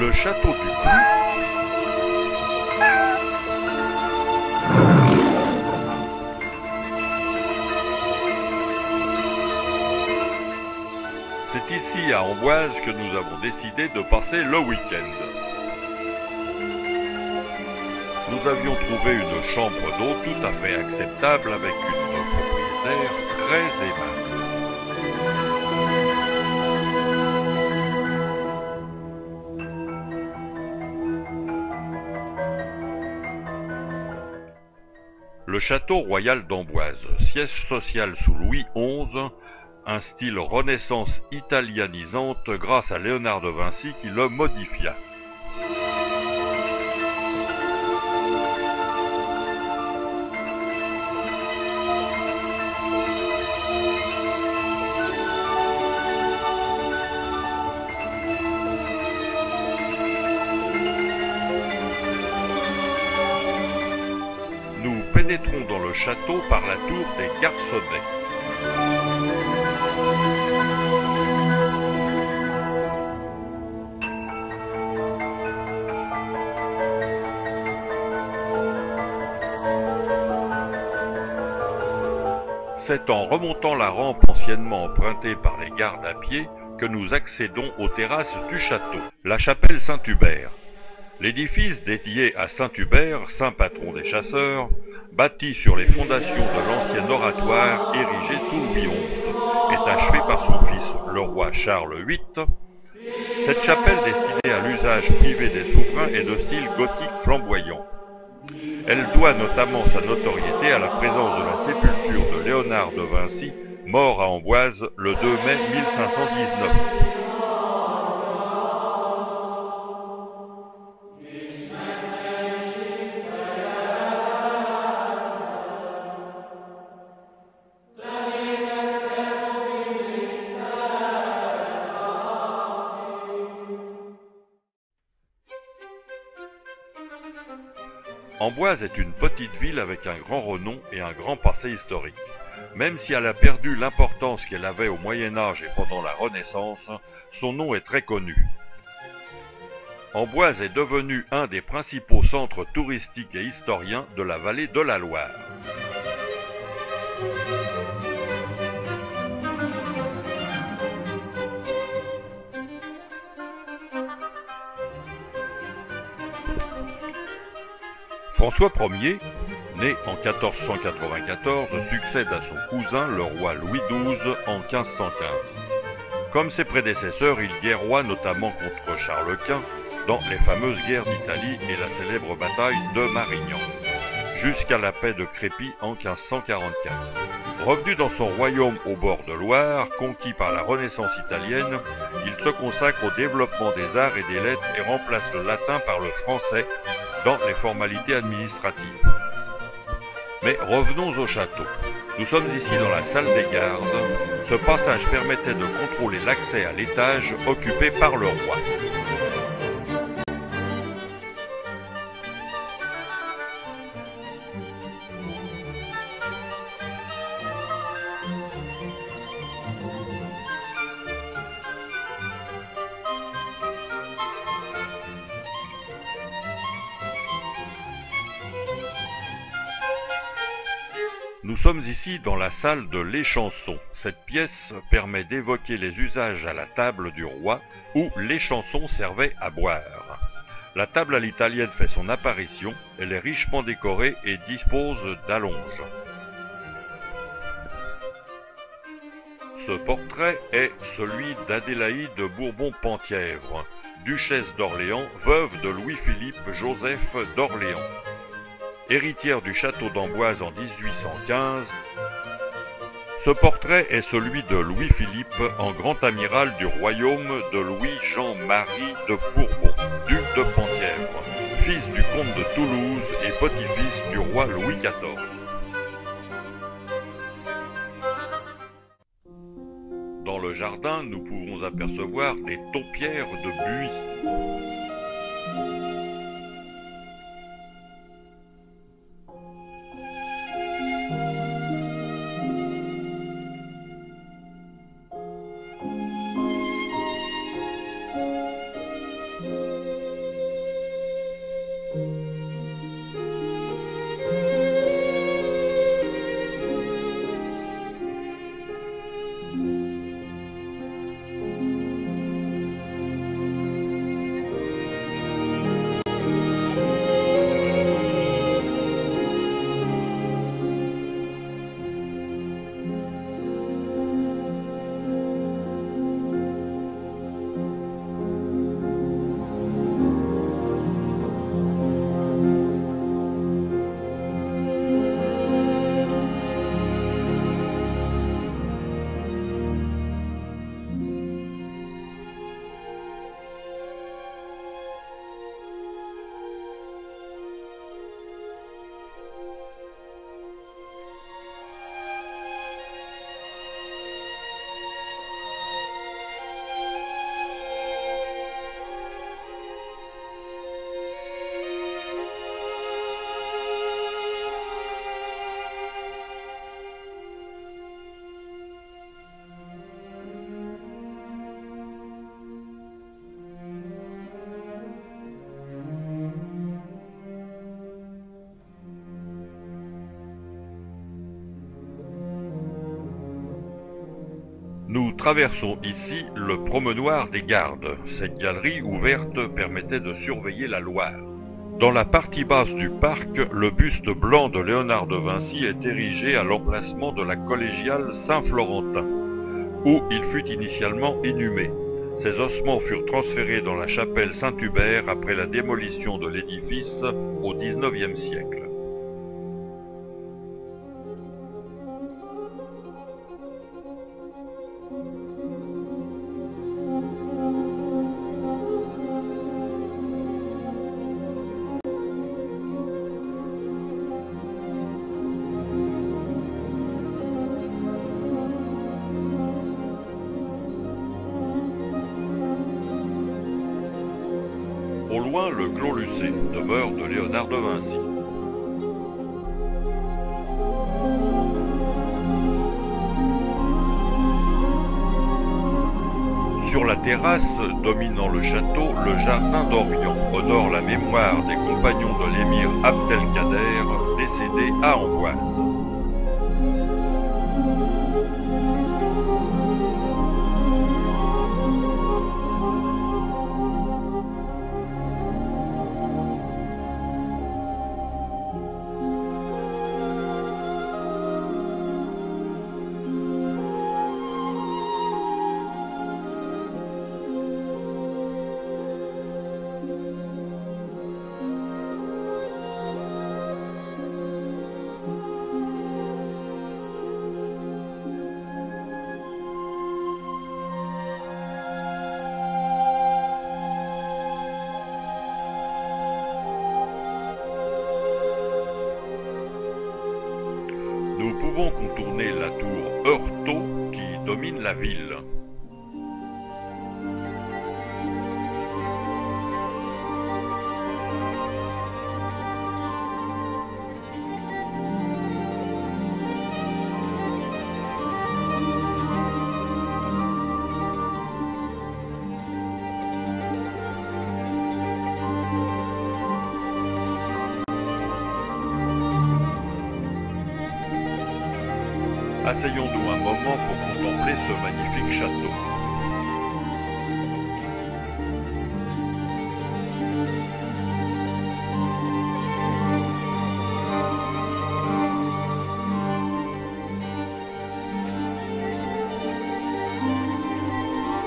Le château du Clou c'est ici à Amboise que nous avons décidé de passer le week-end. Nous avions trouvé une chambre d'eau tout à fait acceptable avec une propriétaire très aimable. Le château royal d'Amboise, siège social sous Louis XI, un style renaissance italianisante grâce à Léonard de Vinci qui le modifia. Nous pénétrons dans le château par la tour des Garçonnets. C'est en remontant la rampe anciennement empruntée par les gardes à pied que nous accédons aux terrasses du château. La chapelle Saint-Hubert. L'édifice dédié à Saint Hubert, saint patron des chasseurs, bâti sur les fondations de l'ancien oratoire érigé sous Louis XI, est achevé par son fils, le roi Charles VIII. Cette chapelle destinée à l'usage privé des souverains est de style gothique flamboyant. Elle doit notamment sa notoriété à la présence de la sépulture de Léonard de Vinci, mort à Amboise le 2 mai 1519. Amboise est une petite ville avec un grand renom et un grand passé historique. Même si elle a perdu l'importance qu'elle avait au Moyen-Âge et pendant la Renaissance, son nom est très connu. Amboise est devenue un des principaux centres touristiques et historiens de la vallée de la Loire. François Ier, né en 1494, succède à son cousin le roi Louis XII en 1515. Comme ses prédécesseurs, il guerroie notamment contre Charles Quint dans les fameuses guerres d'Italie et la célèbre bataille de Marignan, jusqu'à la paix de Crépy en 1544. Revenu dans son royaume au bord de Loire, conquis par la Renaissance italienne, il se consacre au développement des arts et des lettres et remplace le latin par le français dans les formalités administratives. Mais revenons au château. Nous sommes ici dans la salle des gardes. Ce passage permettait de contrôler l'accès à l'étage occupé par le roi. Nous sommes ici dans la salle de l'échanson. Cette pièce permet d'évoquer les usages à la table du roi où l'échanson servait à boire. La table à l'italienne fait son apparition, elle est richement décorée et dispose d'allonges. Ce portrait est celui d'Adélaïde de Bourbon-Penthièvre, duchesse d'Orléans, veuve de Louis-Philippe Joseph d'Orléans. Héritière du château d'Amboise en 1815, ce portrait est celui de Louis-Philippe en grand amiral du royaume de Louis-Jean-Marie de Bourbon, duc de Penthièvre, fils du comte de Toulouse et petit-fils du roi Louis XIV. Dans le jardin, nous pouvons apercevoir des taupières de buis. traversons ici le promenoir des Gardes. Cette galerie ouverte permettait de surveiller la Loire. Dans la partie basse du parc, le buste blanc de Léonard de Vinci est érigé à l'emplacement de la collégiale Saint-Florentin, où il fut initialement inhumé. Ses ossements furent transférés dans la chapelle Saint-Hubert après la démolition de l'édifice au XIXe siècle. Au loin, le Clos Lucé, demeure de Léonard de Vinci. Sur la terrasse, dominant le château, le jardin d'Orient honore la mémoire des compagnons de l'émir Abdelkader, décédé à Amboise. Nous pouvons contourner la tour Heurtaud qui domine la ville. Asseyons-nous un moment pour contempler ce magnifique château.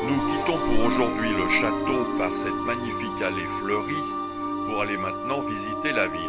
Nous quittons pour aujourd'hui le château par cette magnifique allée fleurie pour aller maintenant visiter la ville.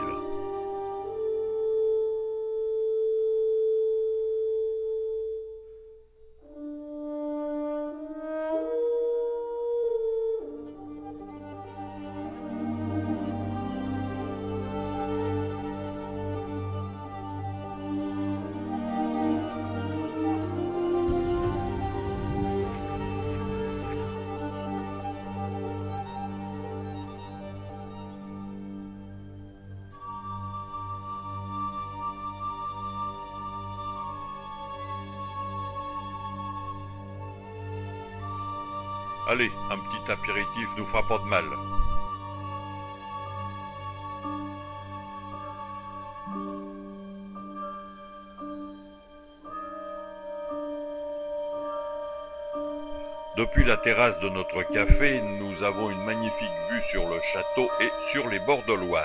Allez, un petit apéritif nous fera pas de mal. Depuis la terrasse de notre café, nous avons une magnifique vue sur le château et sur les bords de Loire.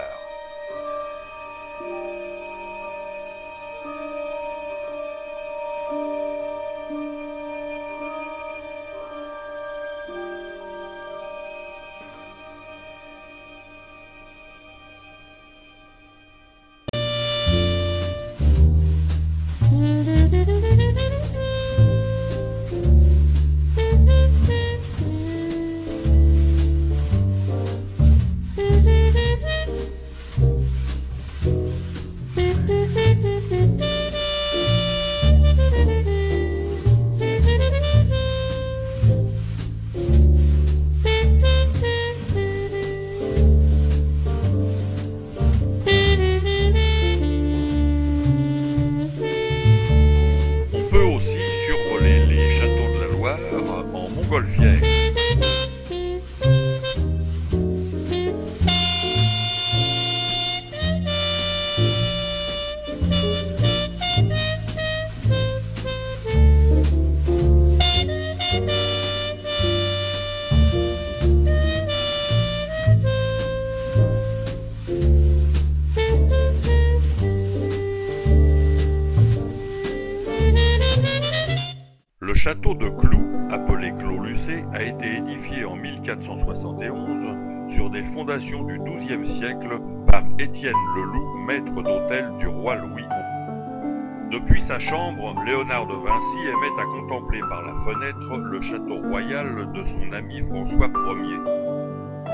château de Cloux, appelé Clos-Lucé, a été édifié en 1471 sur des fondations du XIIe siècle par Étienne Leloup, maître d'hôtel du roi Louis XI. Depuis sa chambre, Léonard de Vinci aimait à contempler par la fenêtre le château royal de son ami François Ier.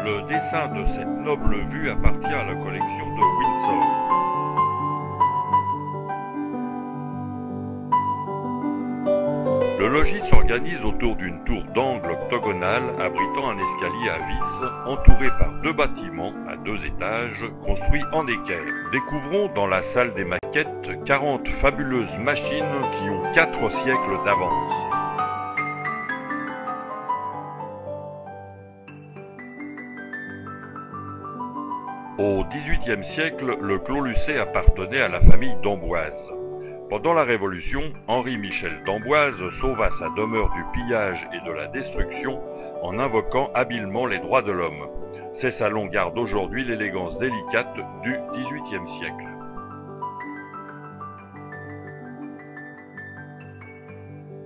Le dessin de cette noble vue appartient à la collection de Windsor. Le logis s'organise autour d'une tour d'angle octogonale abritant un escalier à vis entouré par deux bâtiments à 2 étages construits en équerre. Découvrons dans la salle des maquettes 40 fabuleuses machines qui ont 4 siècles d'avance. Au XVIIIe siècle, le Clos-Lucé appartenait à la famille d'Amboise. Pendant la Révolution, Henri-Michel d'Amboise sauva sa demeure du pillage et de la destruction en invoquant habilement les droits de l'homme. Ces salons gardent aujourd'hui l'élégance délicate du XVIIIe siècle.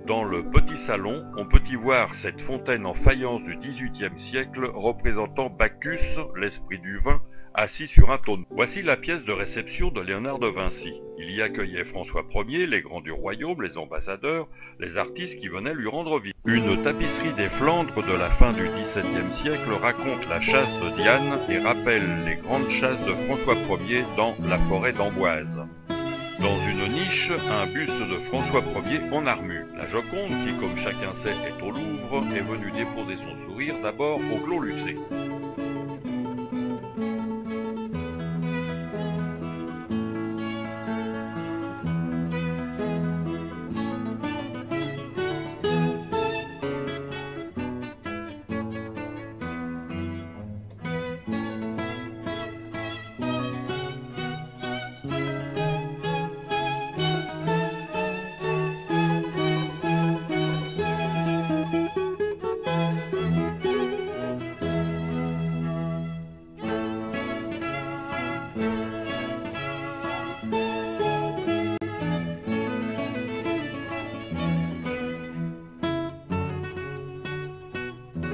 Dans le petit salon, on peut y voir cette fontaine en faïence du XVIIIe siècle représentant Bacchus, l'esprit du vin, assis sur un tonneau. Voici la pièce de réception de Léonard de Vinci. Il y accueillait François Ier, les grands du royaume, les ambassadeurs, les artistes qui venaient lui rendre visite. Une tapisserie des Flandres de la fin du XVIIe siècle raconte la chasse de Diane et rappelle les grandes chasses de François Ier dans la forêt d'Amboise. Dans une niche, un buste de François Ier en armure. La Joconde, qui comme chacun sait est au Louvre, est venue déposer son sourire d'abord au Clos-Lucé.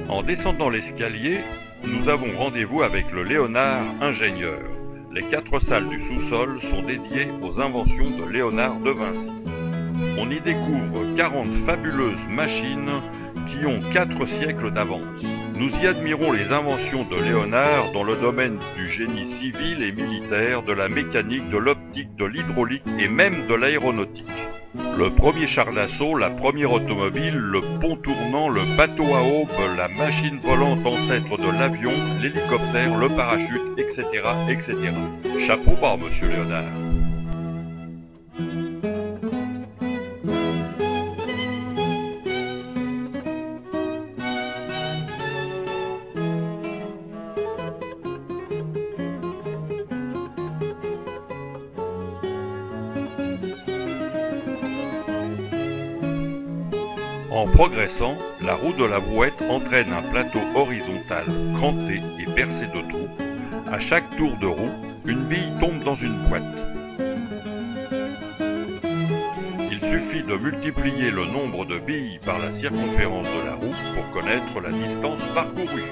En descendant l'escalier, nous avons rendez-vous avec le Léonard ingénieur. Les 4 salles du sous-sol sont dédiées aux inventions de Léonard de Vinci. On y découvre 40 fabuleuses machines qui ont 4 siècles d'avance. Nous y admirons les inventions de Léonard dans le domaine du génie civil et militaire, de la mécanique, de l'optique, de l'hydraulique et même de l'aéronautique. Le premier char d'assaut, la première automobile, le pont tournant, le bateau à aube, la machine volante ancêtre de l'avion, l'hélicoptère, le parachute, etc., etc. Chapeau bas, monsieur Léonard. En progressant, la roue de la brouette entraîne un plateau horizontal cranté et percé de trous. À chaque tour de roue, une bille tombe dans une boîte. Il suffit de multiplier le nombre de billes par la circonférence de la roue pour connaître la distance parcourue.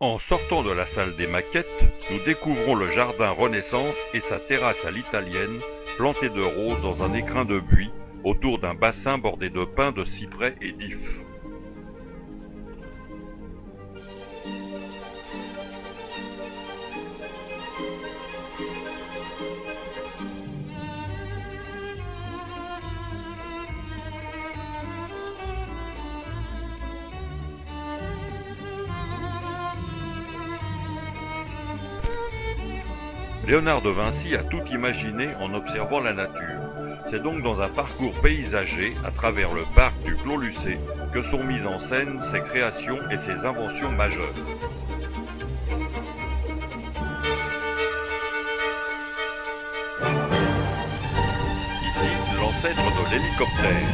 En sortant de la salle des maquettes, nous découvrons le jardin Renaissance et sa terrasse à l'italienne, plantée de roses dans un écrin de buis, autour d'un bassin bordé de pins, de cyprès et d'ifs. Léonard de Vinci a tout imaginé en observant la nature. C'est donc dans un parcours paysager, à travers le parc du Clos Lucé, que sont mises en scène ses créations et ses inventions majeures. Ici, l'ancêtre de l'hélicoptère.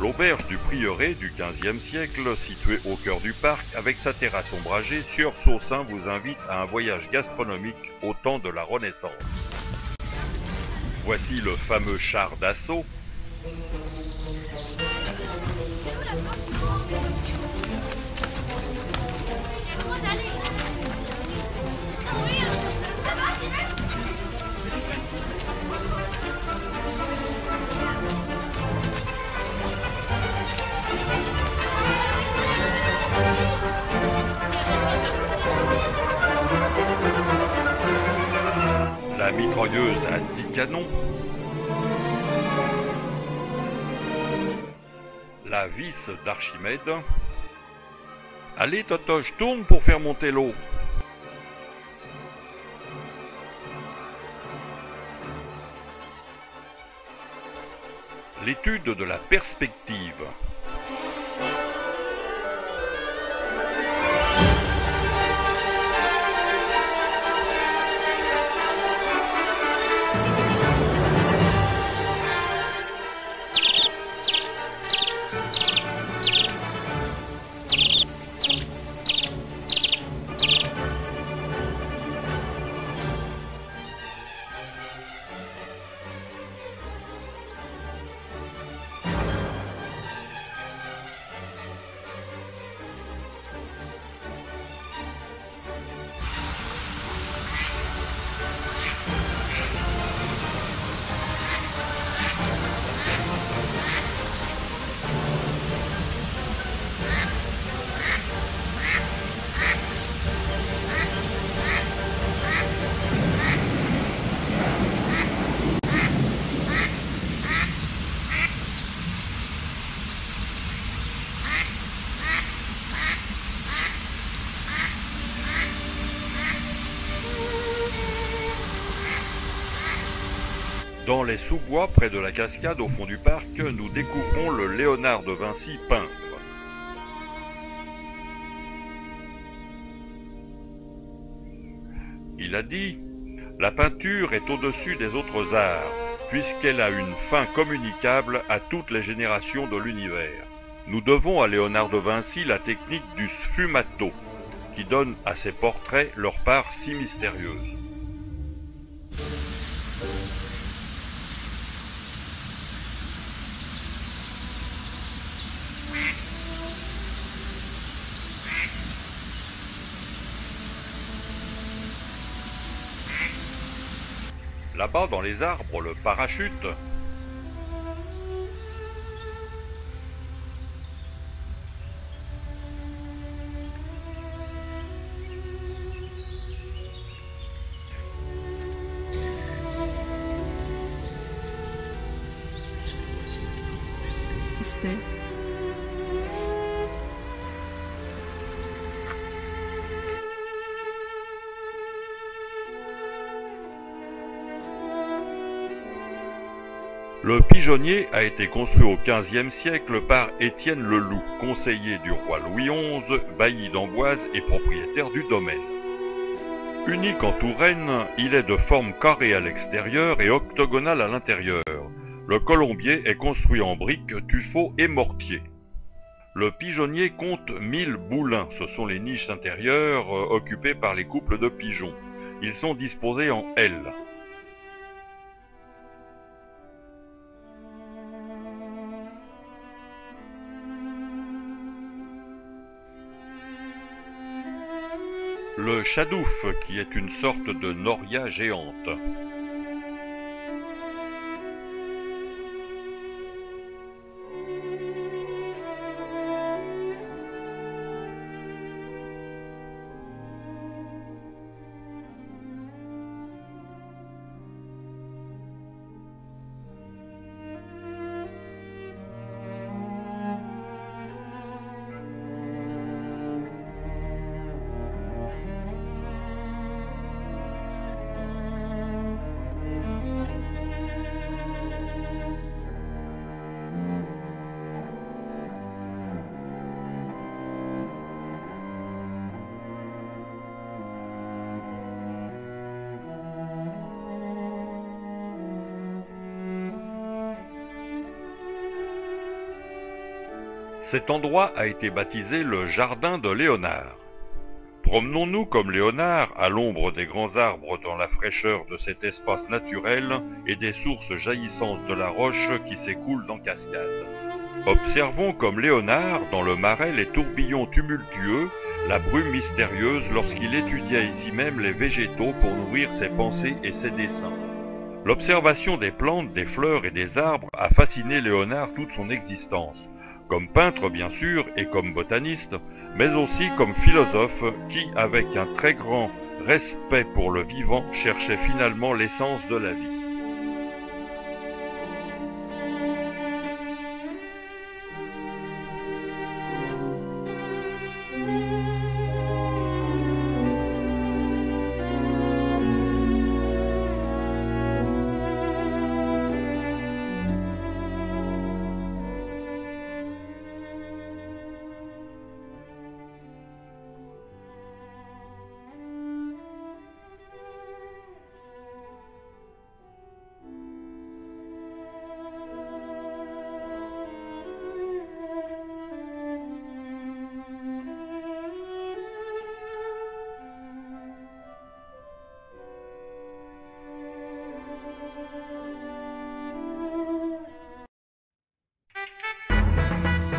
L'auberge du Prieuré du XVe siècle, située au cœur du parc, avec sa terrasse ombragée, Sieur Saussin vous invite à un voyage gastronomique au temps de la Renaissance. Voici le fameux char d'assaut. La mitrailleuse à 10 canons. La vis d'Archimède. Allez Totoche, tourne pour faire monter l'eau. L'étude de la perspective. Dans les sous-bois, près de la cascade au fond du parc, nous découvrons le Léonard de Vinci peintre. Il a dit « La peinture est au-dessus des autres arts, puisqu'elle a une fin communicable à toutes les générations de l'univers. Nous devons à Léonard de Vinci la technique du sfumato, qui donne à ses portraits leur part si mystérieuse. » Là-bas, dans les arbres, le parachute. C'était Le pigeonnier a été construit au XVe siècle par Étienne le Loup, conseiller du roi Louis XI, bailli d'Amboise et propriétaire du domaine. Unique en Touraine, il est de forme carrée à l'extérieur et octogonale à l'intérieur. Le colombier est construit en briques, tuffeau et mortier. Le pigeonnier compte 1000 boulins, ce sont les niches intérieures occupées par les couples de pigeons. Ils sont disposés en L. Le chadouf, qui est une sorte de noria géante. Cet endroit a été baptisé le Jardin de Léonard. Promenons-nous comme Léonard à l'ombre des grands arbres dans la fraîcheur de cet espace naturel et des sources jaillissantes de la roche qui s'écoulent en cascade. Observons comme Léonard dans le marais les tourbillons tumultueux, la brume mystérieuse lorsqu'il étudia ici même les végétaux pour nourrir ses pensées et ses dessins. L'observation des plantes, des fleurs et des arbres a fasciné Léonard toute son existence, comme peintre bien sûr et comme botaniste, mais aussi comme philosophe qui, avec un très grand respect pour le vivant, cherchait finalement l'essence de la vie.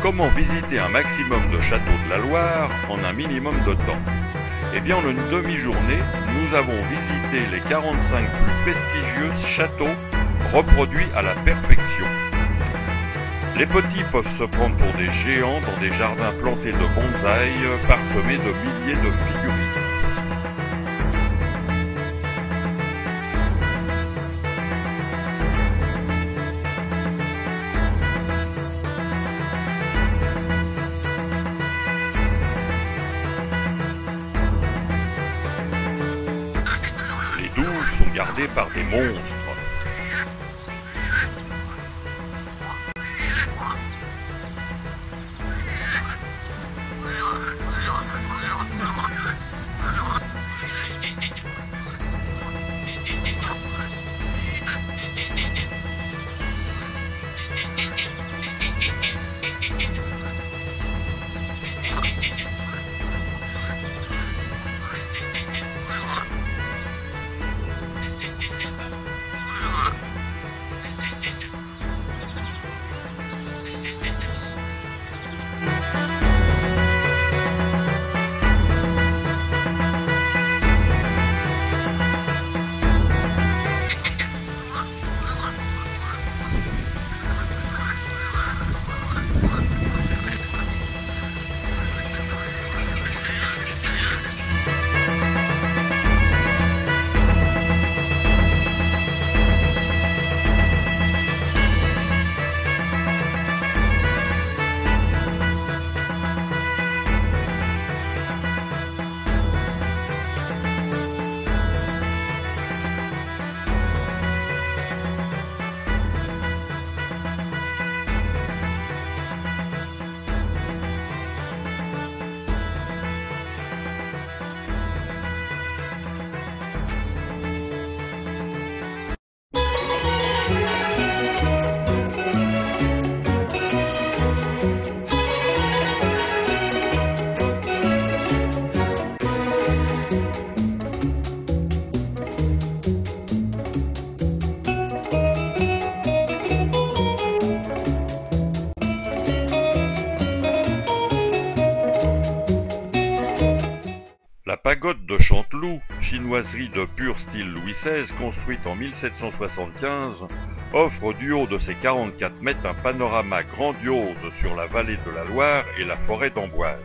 Comment visiter un maximum de châteaux de la Loire en un minimum de temps? Eh bien, en une demi-journée, nous avons visité les 45 plus prestigieux châteaux reproduits à la perfection. Les petits peuvent se prendre pour des géants dans des jardins plantés de bonsaïs parsemés de milliers de figurines. Les douves sont gardées par des monstres. La pagode de Chanteloup, chinoiserie de pur style Louis XVI, construite en 1775, offre du haut de ses 44 mètres un panorama grandiose sur la vallée de la Loire et la forêt d'Amboise.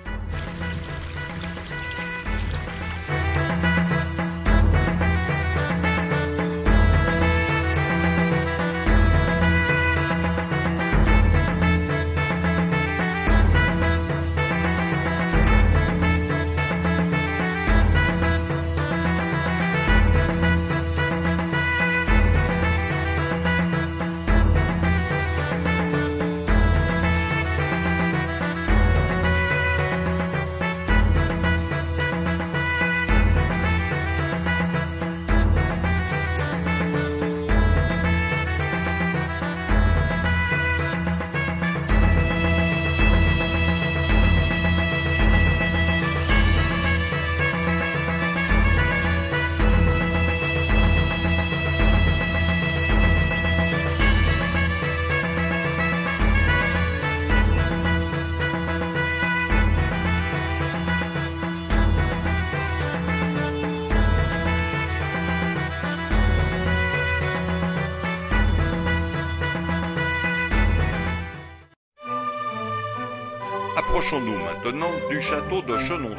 Occupons-nous maintenant du château de Chenonceau.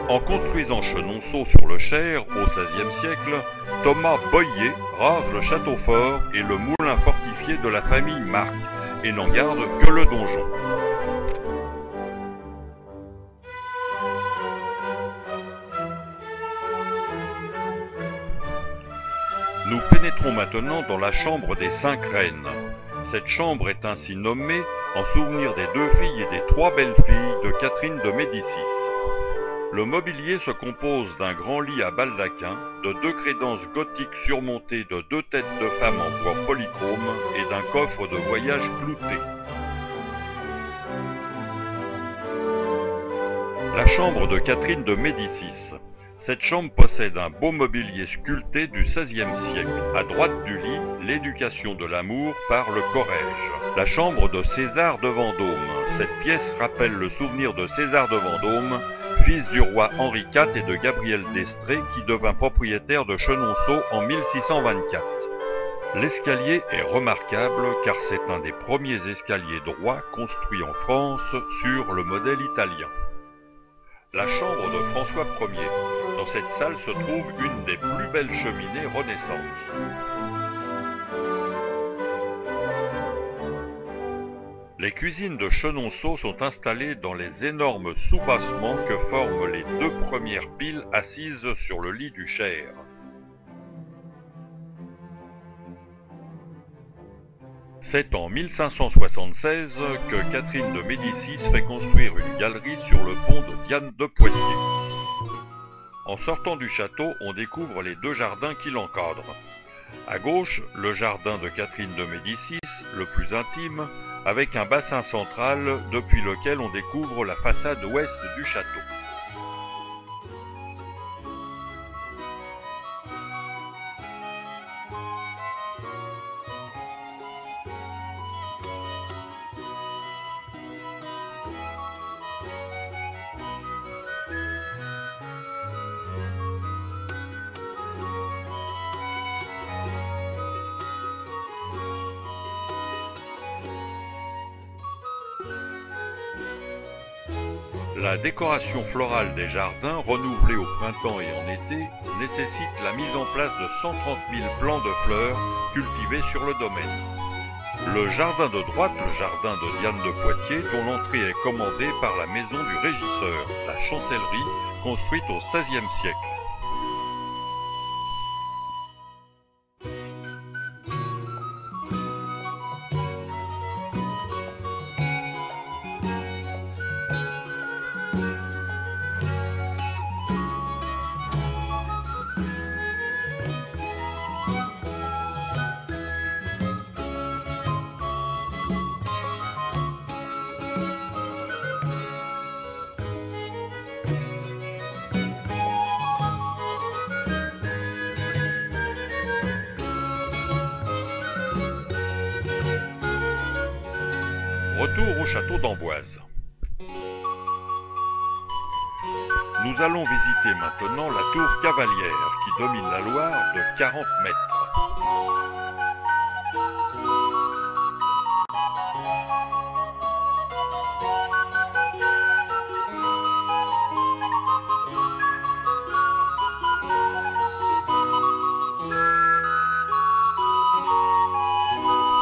En construisant Chenonceau sur le Cher au XVIe siècle, Thomas Bohier rase le château fort et le moulin fortifié de la famille Marc et n'en garde que le donjon. Nous pénétrons maintenant dans la chambre des 5 reines. Cette chambre est ainsi nommée en souvenir des 2 filles et des 3 belles-filles de Catherine de Médicis. Le mobilier se compose d'un grand lit à baldaquin, de 2 crédences gothiques surmontées de 2 têtes de femmes en bois polychrome et d'un coffre de voyage clouté. La chambre de Catherine de Médicis. Cette chambre possède un beau mobilier sculpté du XVIe siècle. À droite du lit, l'éducation de l'amour par le Corrège. La chambre de César de Vendôme. Cette pièce rappelle le souvenir de César de Vendôme, fils du roi Henri IV et de Gabrielle d'Estrées, qui devint propriétaire de Chenonceau en 1624. L'escalier est remarquable car c'est un des premiers escaliers droits construits en France sur le modèle italien. La chambre de François Ier. Dans cette salle se trouve une des plus belles cheminées Renaissance. Les cuisines de Chenonceau sont installées dans les énormes soubassements que forment les 2 premières piles assises sur le lit du Cher. C'est en 1576 que Catherine de Médicis fait construire une galerie sur le pont de Diane de Poitiers. En sortant du château, on découvre les 2 jardins qui l'encadrent. À gauche, le jardin de Catherine de Médicis, le plus intime, avec un bassin central depuis lequel on découvre la façade ouest du château. La décoration florale des jardins, renouvelée au printemps et en été, nécessite la mise en place de 130 000 plants de fleurs cultivés sur le domaine. Le jardin de droite, le jardin de Diane de Poitiers, dont l'entrée est commandée par la maison du régisseur, la chancellerie, construite au XVIe siècle. Retour au château d'Amboise. Nous allons visiter maintenant la tour Cavalière qui domine la Loire de 40 mètres.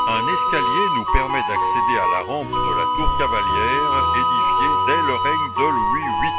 Un escalier nous permet d'accéder à la rampe de la tour Cavalière, édifiée dès le règne de Louis VIII.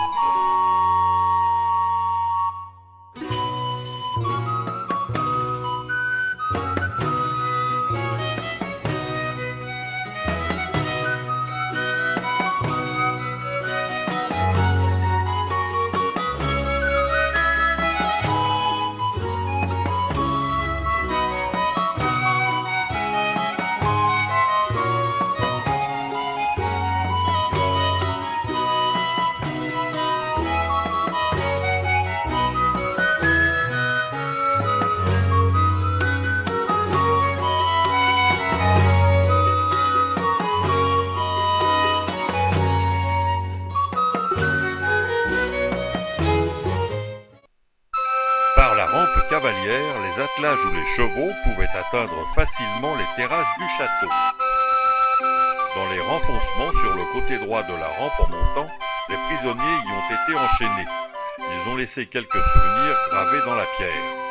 Cavalière, les attelages ou les chevaux pouvaient atteindre facilement les terrasses du château. Dans les renfoncements sur le côté droit de la rampe en montant, les prisonniers y ont été enchaînés. Ils ont laissé quelques souvenirs gravés dans la pierre.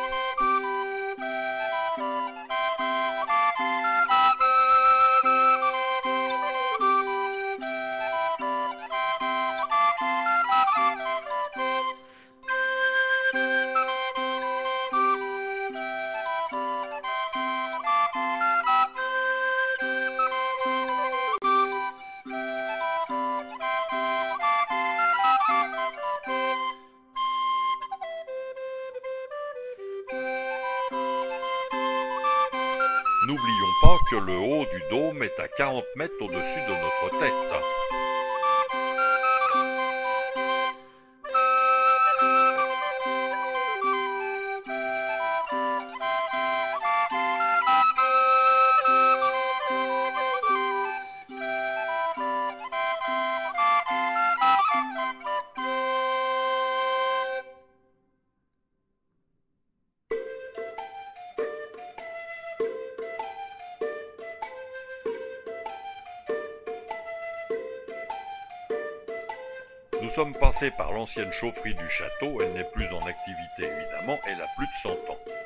N'oublions pas que le haut du dôme est à 40 mètres au-dessus de notre tête. Nous sommes passés par l'ancienne chaufferie du château, elle n'est plus en activité évidemment, elle a plus de 100 ans.